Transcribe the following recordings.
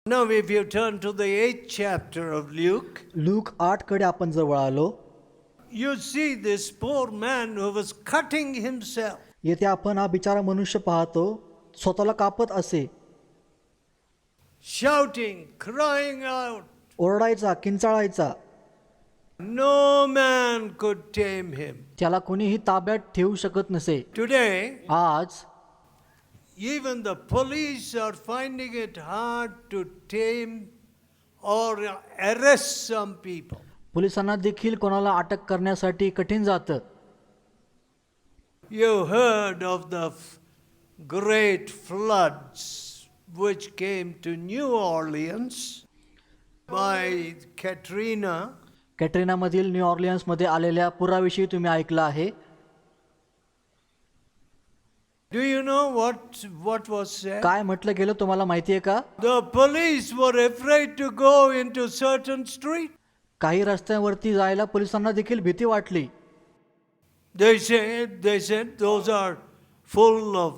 Now, if you turn to the 8th chapter of Luke, look 8 कडे आपण जर वळालो, you see this poor man who was cutting himself. येथे आपण हा बिचारा मनुष्य पाहतो स्वतःला कापत असे, Shouting, crying out. ओरडायचा, किंचाळायचा. No man could tame him. त्याला कोणीही ताब्यात ठेवू शकत नसे. Today, आज even the police are finding it hard to tame or arrest some people. पोलिसांना देखील कोणाला अटक करण्यासाठी कठीण जातं. You heard of the great floods which came to New Orleans by Katrina. कॅटरिनामधील न्यू ऑर्लियन्समध्ये आलेल्या पुराविषयी तुम्ही ऐकलं आहे. Do you know what was said? काय म्हटलं गेलं तुम्हाला माहिती आहे का? The police were afraid to go into certain street. काही रस्त्यांवरती जायला पोलिसांना देखील भीती वाटली. They said those are full of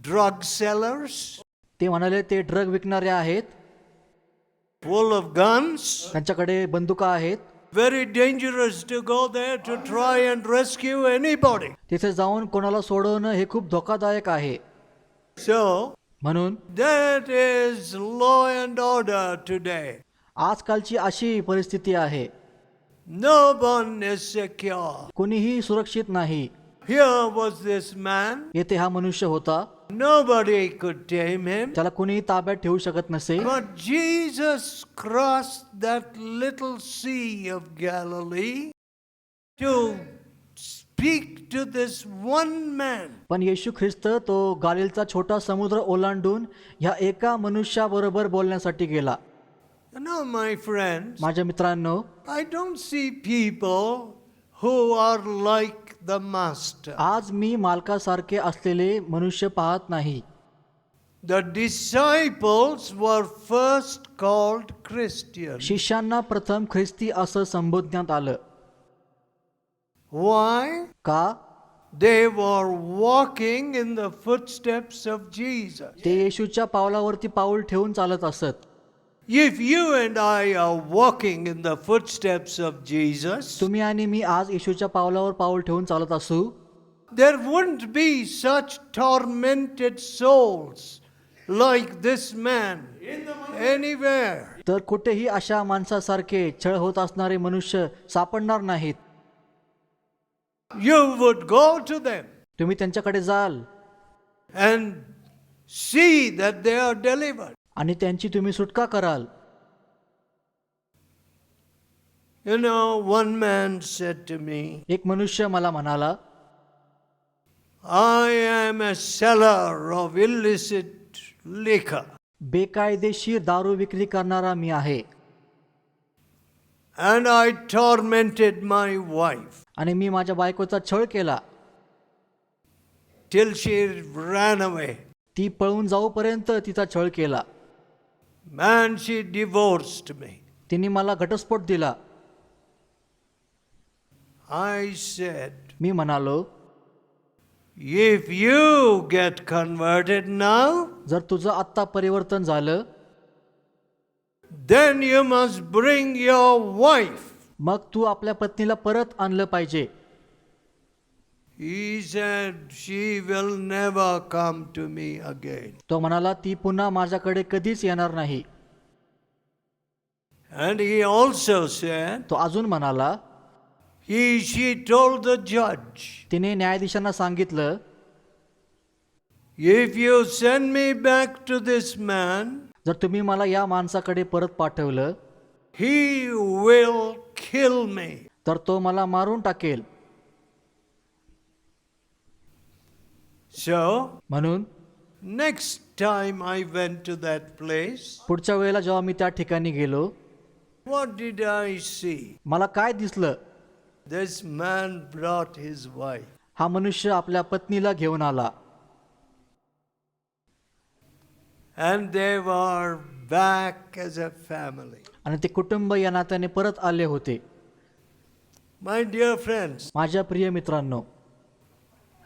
drug sellers, ते म्हणाले ते ड्रग विकणारे आहेत, full of guns. त्यांच्याकडे बंदुका आहेत. Very dangerous to go there to try and rescue anybody. तिथे जाऊन कोणाला सोडवणं हे खूप धोकादायक आहे. So, म्हणून that is law and order today. आजकालची अशी परिस्थिती आहे. No one is secure. कोणीही सुरक्षित नाही. Here was this man. येथे हा मनुष्य होता. Nobody could tame him. त्याला कोणीही ताब्यात ठेवू शकत नसे. But Jesus crossed that little sea of Galilee to speak to this one man. पण येशू ख्रिस्त तो गालिलचा छोटा समुद्र ओलांडून ह्या एका मनुष्याबरोबर बोलण्यासाठी गेला. You know, my friends, माझ्या मित्रांनो, I don't see people who are like the master. आज मी मालकासारखे असलेले मनुष्य पाहत नाही. The disciples were first called Christians. शिष्यांना प्रथम ख्रिस्ती असं संबोधण्यात आलं. Why? का? They were walking in the footsteps of Jesus. ते येशूच्या पावलावरती पाऊल ठेवून चालत असत. If you and I are walking in the footsteps of Jesus, तुम्ही आणि मी आज येशूच्या पावलावर पाऊल ठेवून चालत असू, there wouldn't be such tormented souls like this man anywhere. तर कुठेही अशा माणसासारखे छळ होत असणारे मनुष्य सापडणार नाहीत. You would go to them तुम्ही त्यांच्याकडे जाल and see that they are delivered. आणि त्यांची तुम्ही सुटका कराल. You know, one man said to me, एक मनुष्य मला म्हणाला, I am a seller of illicit liquor. बेकायदेशीर दारू विक्री करणारा मी आहे And I tormented my wife आणि मी माझ्या बायकोचा छळ केला till she ran away. ती पळून जाऊपर्यंत तिचा छळ केला. Man, she divorced me. तिने मला घटस्फोट दिला. I said, मी म्हणालो, if you get converted now, जर तुझं आत्ता परिवर्तन झालं then you must bring your wife. मग तू आपल्या पत्नीला परत आणलं पाहिजे. He said, she will never come to me again. तो म्हणाला ती पुन्हा माझ्याकडे कधीच येणार नाही. And he also said, तो अजून म्हणाला, she told the judge, तिने न्यायाधीशांना सांगितलं, if you send me back to this man, जर तुम्ही मला या माणसाकडे परत पाठवलं he will kill me. तर तो मला मारून टाकेल. So, म्हणून next time I went to that place, पुढच्या वेळेला जेव्हा मी त्या ठिकाणी गेलो, what did I see? मला काय दिसलं? This man brought his wife. हा मनुष्य आपल्या पत्नीला घेऊन आला And they were back as a family. आणि ते कुटुंब या नात्याने परत आले होते. My dear friends, माझ्या प्रिय मित्रांनो,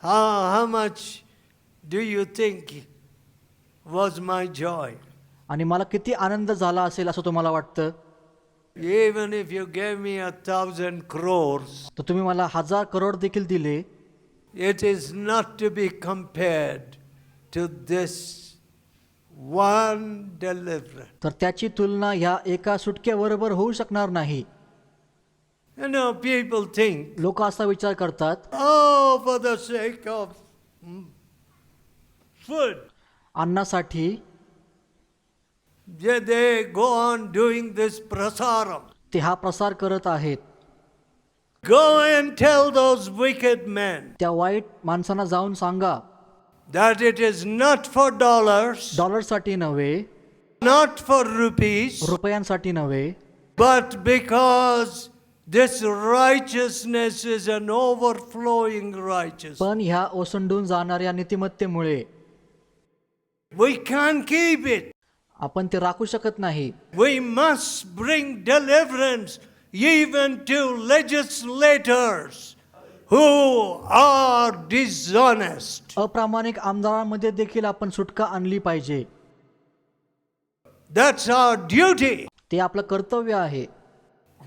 how much do you think was my joy? आणि मला किती आनंद झाला असेल असं तुम्हाला वाटतं? Even if you gave me 1,000 crores, तर तुम्ही मला 1000 करोड देखील दिले, it is not to be compared to this one deliverance. तर त्याची तुलना ह्या एका सुटकेबरोबर होऊ शकणार नाही. You know, people think, लोक असा विचार करतात, oh, for the sake of food, अन्नासाठी they go on doing this prasaram. ते हा प्रसार करत आहेत. Go and tell those wicked men त्या वाईट माणसांना जाऊन सांगा, that it is not for dollars, डॉलरसाठी नव्हे, not for rupees, रुपयांसाठी नव्हे, but because this righteousness is an overflowing righteousness. पण ह्या ओसंडून जाणाऱ्या नीतिमत्तेमुळे We can't keep it. आपण ते राखू शकत नाही. We must bring deliverance even to legislators who are dishonest. अप्रामाणिक आमदारांमध्ये देखील आपण सुटका आणली पाहिजे. That's our duty. ते आपलं कर्तव्य आहे.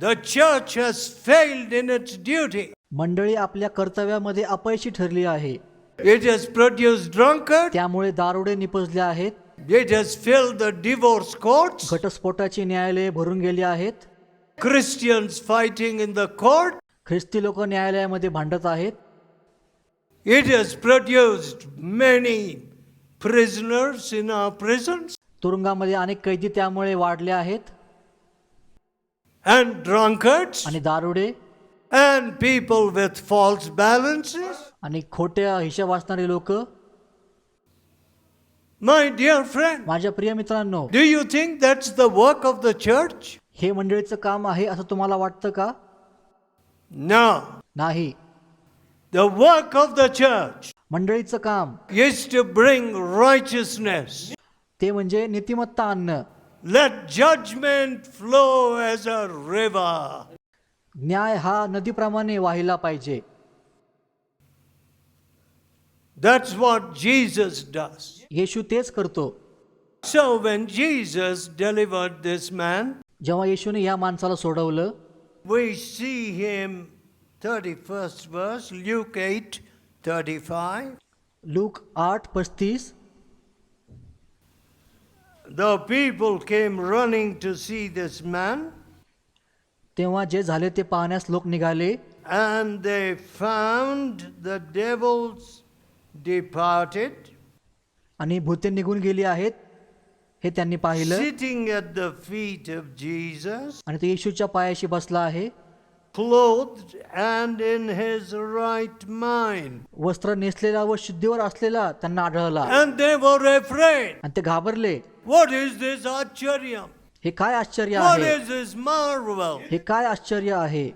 The church has failed in its duty. मंडळी आपल्या कर्तव्यामध्ये अपयशी ठरली आहे. It has produced drunkards. त्यामुळे दारुडे निपजले आहेत. It has filled the divorce courts. घटस्फोटाची न्यायालये भरून गेली आहेत. Christians fighting in the court. ख्रिस्ती लोक न्यायालयामध्ये भांडत आहेत. It has produced many prisoners in our prisons तुरुंगामध्ये अनेक कैदी त्यामुळे वाढले आहेत. and drunkards आणि दारुडे and people with false balances. आणि खोट्या हिशोब वाचणारे लोक. My dear friend, माझ्या प्रिय मित्रांनो, do you think that's the work of the church? हे मंडळीचं काम आहे असं तुम्हाला वाटतं का? No. नाही. The work of the church मंडळीचं काम is to bring righteousness. ते म्हणजे नीतिमत्ता आणणं. Let judgment flow as a river. न्याय हा नदीप्रमाणे वाहिला पाहिजे. That's what Jesus does. येशू तेच करतो. So when Jesus delivered this man, जेव्हा येशूने या माणसाला सोडवलं, we see him 31st verse, Luke 8:35. Look 8:35. The people came running to see this man, तेव्हा जे झाले ते पाहण्यास लोक निघाले, and they found the devils departed, आणि भूते निघून गेली आहेत हे त्यांनी पाहिलं. sitting at the feet of Jesus, आणि ते येशूच्या पायाशी बसला आहे, clothed and in his right mind. वस्त्र नेसलेला व शुद्धीवर असलेला त्यांना आढळला. And they were afraid. आणि ते घाबरले. What is this Acharyam? हे काय आश्चर्य What आहे? is this marvel? हे काय आश्चर्य आहे?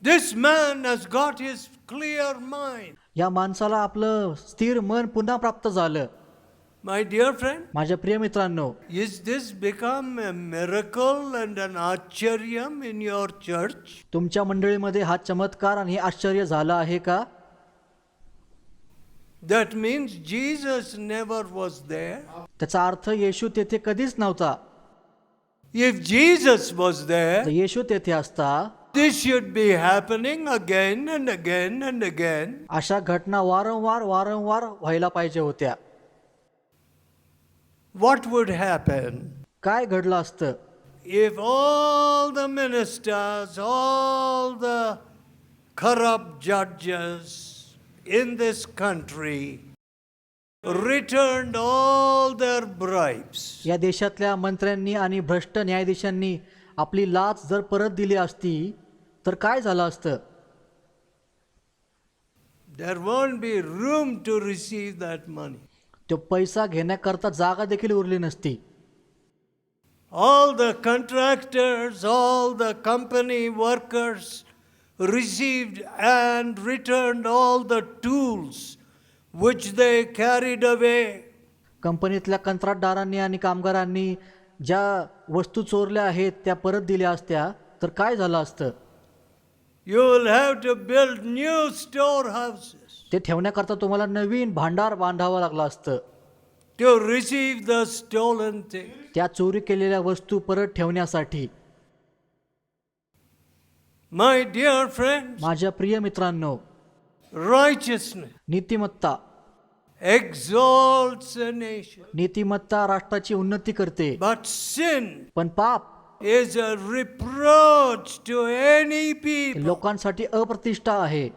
This man has got his clear mind. या माणसाला आपलं स्थिर मन पुन्हा प्राप्त झालं. My dear friend, माझ्या प्रिय मित्रांनो, is this become a miracle and an Acharyam in your church? तुमच्या मंडळीमध्ये हा चमत्कार आणि हे आश्चर्य झालं आहे का? That means Jesus never was there. त्याचा अर्थ येशू तेथे कधीच नव्हता. If Jesus was there, जर येशू तेथे असता, this should be happening again and again and again. अशा घटना वारंवार व्हायला पाहिजे होत्या. What would happen काय घडलं असतं? if all the ministers, all the corrupt judges in this country returned all their bribes? या देशातल्या मंत्र्यांनी आणि भ्रष्ट न्यायाधीशांनी आपली लाच जर परत दिली असती तर काय झालं असतं? There won't be room to receive that money. तो पैसा घेण्याकरता जागा देखील उरली नसती. All the contractors, all the company workers received and returned all the tools which they carried away. कंपनीतल्या कंत्राटदारांनी आणि कामगारांनी ज्या वस्तू चोरल्या आहेत त्या परत दिल्या असत्या तर काय झालं असतं? You will have to build new storehouses. ते ठेवण्याकरता तुम्हाला नवीन भांडार बांधावं लागलं असतं. to receive the stolen things. त्या चोरी केलेल्या वस्तू परत ठेवण्यासाठी. My dear friends, माझ्या प्रिय मित्रांनो, righteousness नीतिमत्ता exalts a nation, नीतिमत्ता राष्ट्राची उन्नती करते, but sin पण पाप is a reproach to any people. लोकांसाठी अप्रतिष्ठा आहे.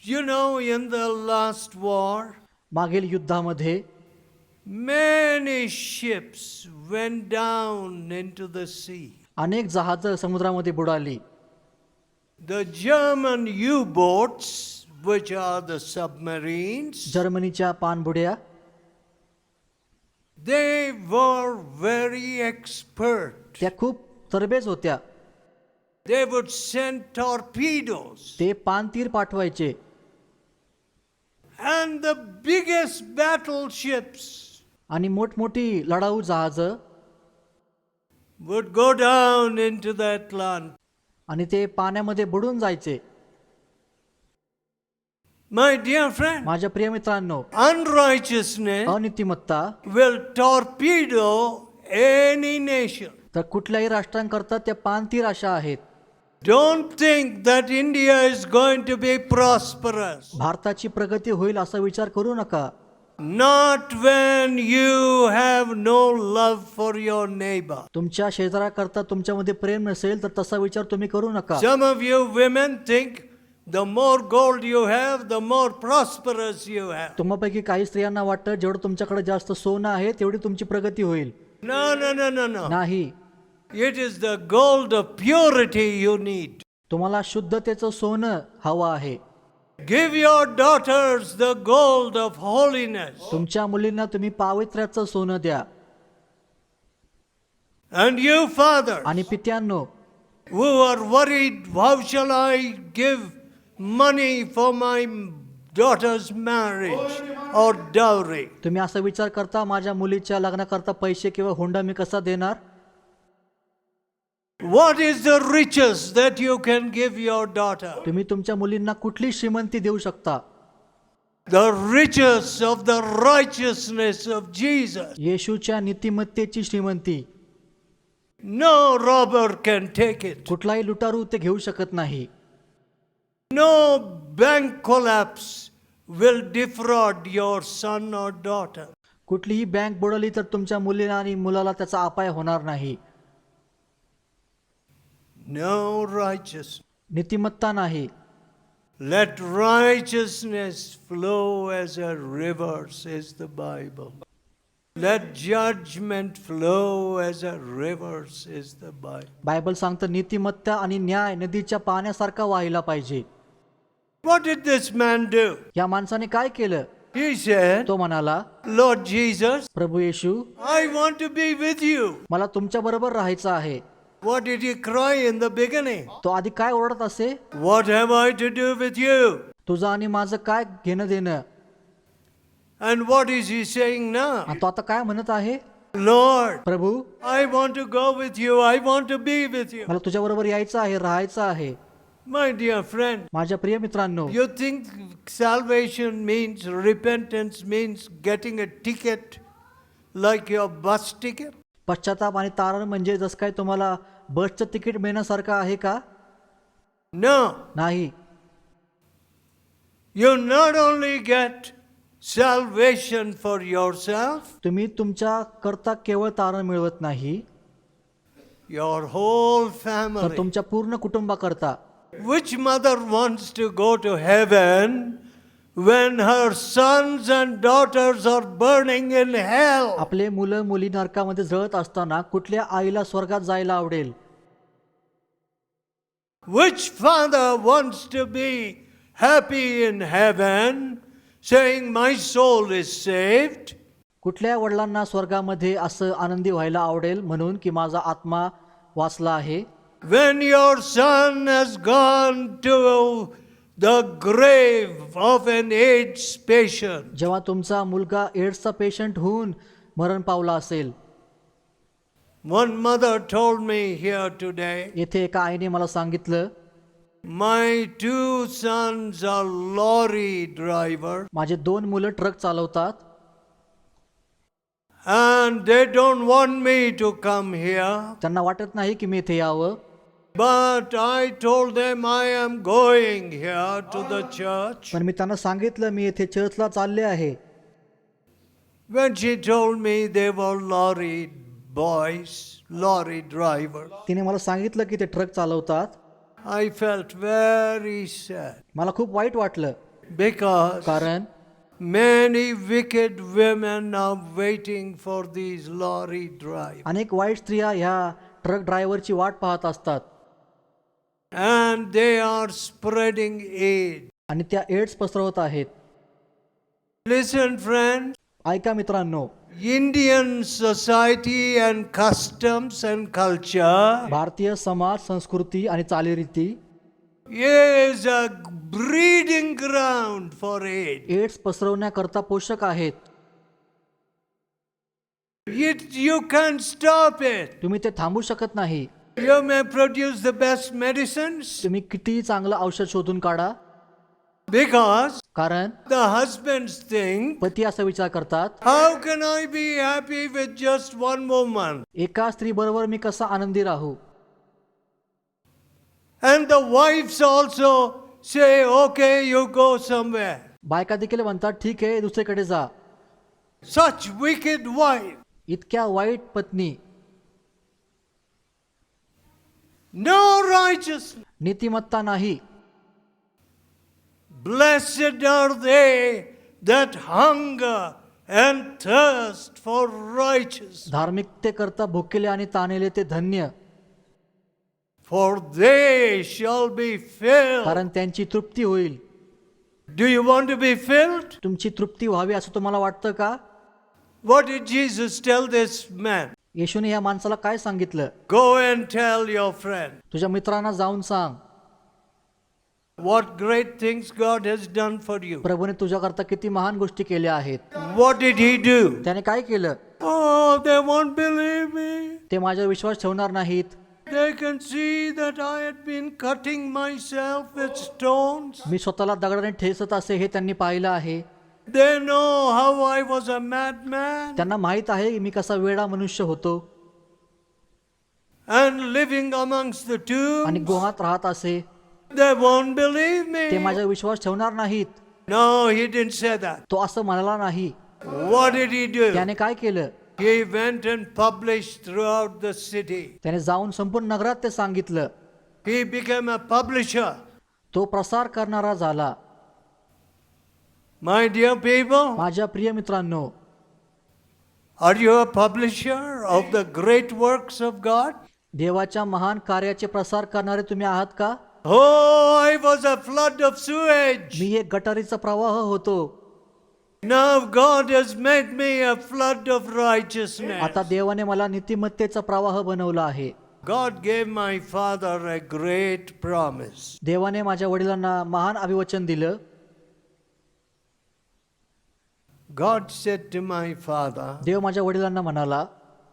You know, in the last war, मागील युद्धामध्ये many ships went down into the sea. अनेक जहाजं समुद्रामध्ये बुडाली. The German U-boats, which are the submarines, जर्मनीच्या पाणबुड्या they were very expert. त्या खूप तरबेज होत्या. They would send torpedoes. ते पाणतीर पाठवायचे. And the biggest battleships आणि मोठमोठी लढाऊ जहाजं would go down into the Atlantic. आणि ते पाण्यामध्ये बुडून जायचे. My dear friend, माझ्या प्रिय मित्रांनो, unrighteousness अनीतिमत्ता will torpedo any nation. तर कुठल्याही राष्ट्रांकरता त्या पाणतीर अशा आहेत. Don't think that India is going to be prosperous. भारताची प्रगती होईल असा विचार करू नका. Not when you have no love for your neighbor. तुमच्या शेजाराकरता तुमच्यामध्ये प्रेम नसेल तर तसा विचार तुम्ही करू नका. Some of you women think the more gold you have, the more prosperous you have. तुम्हापैकी काही स्त्रियांना वाटतं जेवढं तुमच्याकडे जास्त सोनं आहे तेवढी तुमची प्रगती होईल. No, no, no, no, no. नाही, It is the gold of purity you need. तुम्हाला शुद्धतेचं सोनं हवं आहे. Give your daughters the gold of holiness. तुमच्या मुलींना तुम्ही पावित्र्याचं सोनं द्या. And you, father, आणि पित्यांनो, who are worried, how shall I give money for my daughter's marriage or dowry? तुम्ही असा विचार करता माझ्या मुलीच्या लग्नाकरता पैसे किंवा हुंडा मी कसा देणार? What is the riches that you can give your daughter? तुम्ही तुमच्या मुलींना कुठली श्रीमंती देऊ शकता? The riches of the righteousness of Jesus. येशूच्या नीतिमत्तेची श्रीमंती. No robber can take it. कुठलाही लुटारू ते घेऊ शकत नाही. No bank collapse will defraud your son or daughter. कुठलीही बँक बुडवली तर तुमच्या मुलीला आणि मुलाला त्याचा अपाय होणार नाही. No righteousness. नीतिमत्ता नाही. Let righteousness flow as a river, says the Bible. Let judgment flow as a river, says the Bible. Bible सांगतं नीतिमत्ता आणि न्याय नदीच्या पाण्यासारखा वाहिला पाहिजे. What did this man do? या माणसाने काय केलं? He said, तो म्हणाला, Lord Jesus, Prabhu Yeshu, I want to be with you. मला तुमच्या बरोबर राहायचं आहे. What did he cry in the beginning? तो आधी काय ओरडत असे? What have I to do with you? तुझं आणि माझं काय घेणं देणं? And what is he saying now? आणि तो आता काय म्हणत आहे? Lord, Prabhu, I want to go with you. I want to be with you. मला तुझ्या बरोबर यायचं आहे, राहायचं आहे. My dear friend, माझ्या प्रिय मित्रांनो, you think salvation means, repentance means getting a ticket like your bus ticket? पश्चाताप आणि तारण म्हणजे जसं काय तुम्हाला बसचं तिकीट मिळण्यासारखं आहे का? No. नाही. You not only get salvation for yourself, तुम्ही तुमच्या करता केवळ तारण मिळवत नाही, your whole तर family. तुमच्या पूर्ण कुटुंबाकरता. Which mother wants to go to heaven when her sons and daughters are burning in hell? आपले मुलं मुली नरकामध्ये जळत असताना कुठल्या आईला स्वर्गात जायला आवडेल? Which father wants to be happy in heaven, saying, My soul is saved? कुठल्या वडिलांना स्वर्गामध्ये असं आनंदी व्हायला आवडेल म्हणून की माझा आत्मा वाचला आहे? When your son has gone to the grave of an AIDS patient, जेव्हा तुमचा मुलगा एड्सचा पेशंट होऊन मरण पावला असेल. one mother told me here today, येथे एका आईने मला सांगितलं, My two sons are lorry drivers, माझे 2 मुलं ट्रक चालवतात and they don't want me to come here. त्यांना वाटत नाही की मी इथे यावं. But I told them I am going here to the church. पण मी त्यांना सांगितलं मी इथे चर्चला चालले आहे. When she told me they were lorry boys, lorry drivers, तिने मला सांगितलं की ते ट्रक चालवतात. I felt very sad मला खूप वाईट वाटलं because कारण many wicked women are waiting for these lorry drivers. अनेक वाईट स्त्रिया ह्या ट्रक ड्रायव्हरची वाट पाहत असतात And they are spreading AIDS. आणि त्या एड्स पसरवत आहेत. Listen, friends, ऐका मित्रांनो, Indian society and customs and culture Bharatiya Samaj, संस्कृती आणि चालीरीती is a breeding ground for AIDS. AIDS पसरवण्याकरता पोषक आहेत. You can't stop it. तुम्ही ते थांबू शकत नाही. You may produce the best medicines तुम्ही किती चांगलं औषध शोधून काढा, because कारण the husbands think, पती असा विचार करतात, how can I be happy with just one woman? एका स्त्री बरोबर मी कसा आनंदी राहू. And the wives also say, okay, you go somewhere. बायका देखील म्हणतात ठीक आहे दुसरीकडे जा. Such wicked wife. इतक्या वाईट पत्नी, No righteousness. नीतिमत्ता नाही. Blessed are they that hunger and thirst for righteousness, धार्मिकतेकरता भुकेले आणि ताणेले ते धन्य, for they shall be filled. कारण त्यांची तृप्ती होईल. Do you want to be filled? तुमची तृप्ती व्हावी असं तुम्हाला वाटतं का? What did Jesus tell this man? येशूने या माणसाला काय सांगितलं? Go and tell your friend तुझ्या मित्रांना जाऊन सांग what great things God has done for you. प्रभूने तुझ्याकरता किती महान गोष्टी केल्या आहेत. What did he do? त्याने काय केलं? Oh, they won't believe me. ते माझ्यावर विश्वास ठेवणार नाहीत. They can see that I had been cutting myself with stones. मी स्वतःला दगडाने ठेचत असे हे त्यांनी पाहिलं आहे. They know how I was a madman त्यांना माहित आहे मी कसा वेडा मनुष्य होतो and living amongst the आणि tombs. गुहात राहत असे. They won't believe ते me. माझ्यावर विश्वास ठेवणार नाहीत. No, he didn't say that. तो असं म्हणाला नाही. What did he do? त्याने काय केलं? He went and published throughout the city. त्याने जाऊन संपूर्ण नगरात ते सांगितलं. He became a publisher. तो प्रसार करणारा झाला. My dear people, माझ्या प्रिय मित्रांनो, are you a publisher of the great works of God? देवाच्या महान कार्याचे प्रसार करणारे तुम्ही आहात का? Oh, I was a flood of sewage. मी एक गटारीचा प्रवाह होतो. Now God has made me a flood of righteousness. आता देवाने मला नीतिमत्तेचा प्रवाह बनवला आहे. God gave my father a great promise. देवाने माझ्या वडिलांना महान अभिवचन दिलं. God said to my father, देव माझ्या वडिलांना म्हणाला,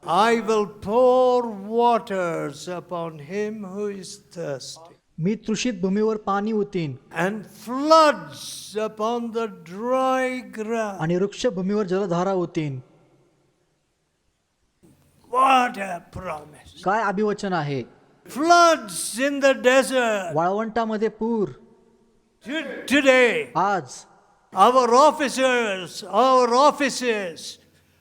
I will pour waters upon him who is thirsty, मी तृषित भूमीवर पाणी ओतीन and floods upon the dry ground. आणि वृक्ष भूमीवर जलधारा ओतीन. What a promise. काय अभिवचन आहे. Floods in the desert. वाळवंटामध्ये पूर. Today, आज our offices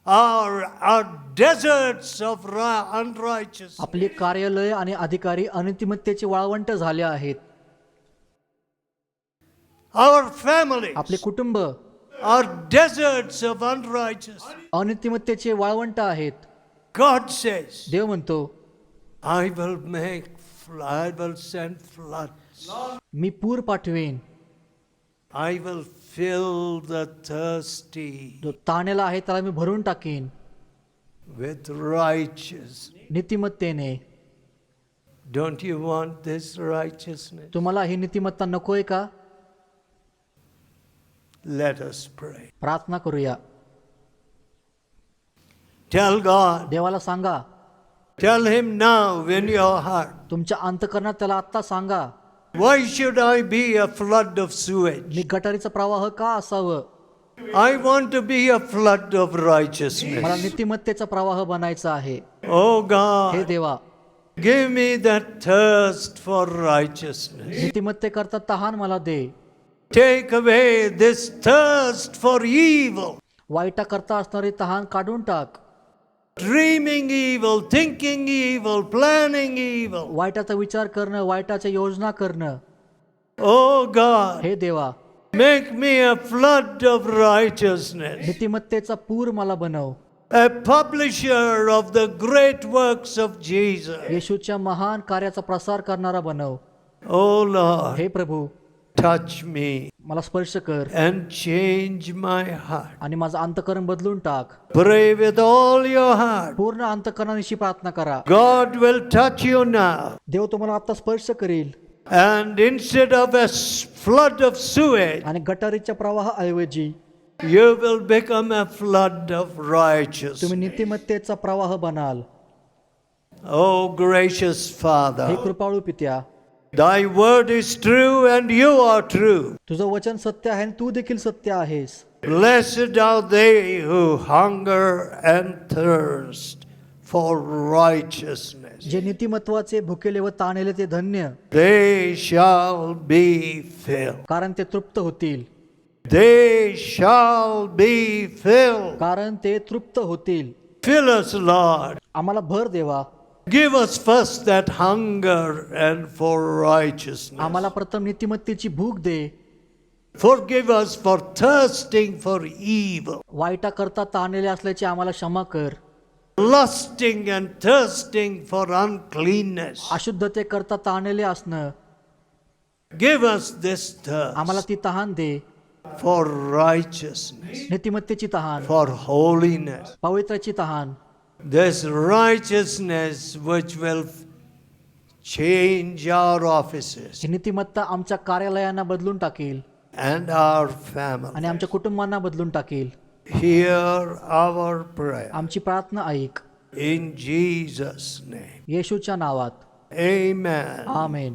are deserts of unrighteousness. आपली कार्यालय आणि अधिकारी अनितिमत्तेचे वाळवंट झाले आहेत. Our family आपले कुटुंब are deserts of unrighteousness. अनितिमत्तेचे वाळवंट आहेत. God says, देव म्हणतो, I will send floods. मी पूर पाठवेन. I will fill the thirsty जो ताणेला आहे त्याला मी भरून टाकीन with righteousness. नीतिमत्तेने. Don't you want this righteousness? तुम्हाला ही नीतिमत्ता नकोय का? Let us pray. प्रार्थना करूया. Tell God. देवाला सांगा. Tell him now in your heart. तुमच्या अंतःकरणात त्याला आत्ता सांगा. Why should I be a flood of sewage? मी गटारीचा प्रवाह का असावं? I want to be a flood of मला righteousness. नीतिमत्तेचा प्रवाह बनायचा आहे. Oh हे God, देवा, give me that thirst for righteousness. नीतिमत्ते करता तहान मला दे. Take away this thirst for evil, वाईटा करता असणारी तहान काढून टाक. dreaming evil, thinking evil, planning evil. वाईटाचा विचार करणं, वाईटाच्या योजना करणं. Oh God, हे देवा, make me a flood of righteousness, नीतिमत्तेचा पूर मला बनव. a publisher of the great works of Jesus. येशूच्या महान कार्याचा प्रसार करणारा बनव. Oh Lord, हे प्रभू, touch me मला स्पर्श कर and change my heart. आणि माझं अंतःकरण बदलून टाक. Pray with all your heart. पूर्ण अंतःकरणानिशी प्रार्थना करा. God will touch you now. देव तुम्हाला आता स्पर्श करील And instead of a flood of sewage, आणि गटारीच्या प्रवाहाऐवजी you will become a flood of तुम्ही righteousness. नीतिमत्तेचा प्रवाह बनाल. Oh gracious हे Father, Kripalu पित्या, thy word is true and you are true. तुझं वचन सत्य आहे आणि तू देखील सत्य आहेस. Blessed are they who hunger and thirst for righteousness. जे नीतिमत्वाचे भुकेले व ताणेले ते धन्य, They shall be filled. कारण ते तृप्त होतील. They shall be filled. कारण ते तृप्त होतील. Fill us, Lord. आम्हाला भर देवा. Give us first that hunger and for righteousness. आम्हाला प्रथम नीतिमत्तेची भूक दे. Forgive us for thirsting for evil, वाईटा करता ताणलेले असल्याचे आम्हाला क्षमा कर. lusting and thirsting for uncleanness. अशुद्धते करता ताणलेले असणं, Give us this आम्हाला thirst ती तहान दे. for righteousness, नीतिमत्तेची तहान, for holiness. पवित्राची तहान, This righteousness which will change our offices ही नीतिमत्ता आमच्या कार्यालयांना बदलून टाकेल and our family. आणि आमच्या कुटुंबांना बदलून टाकेल. Hear our prayer आमची प्रार्थना ऐक in Jesus' name. येशूच्या नावात. Amen. आमेन.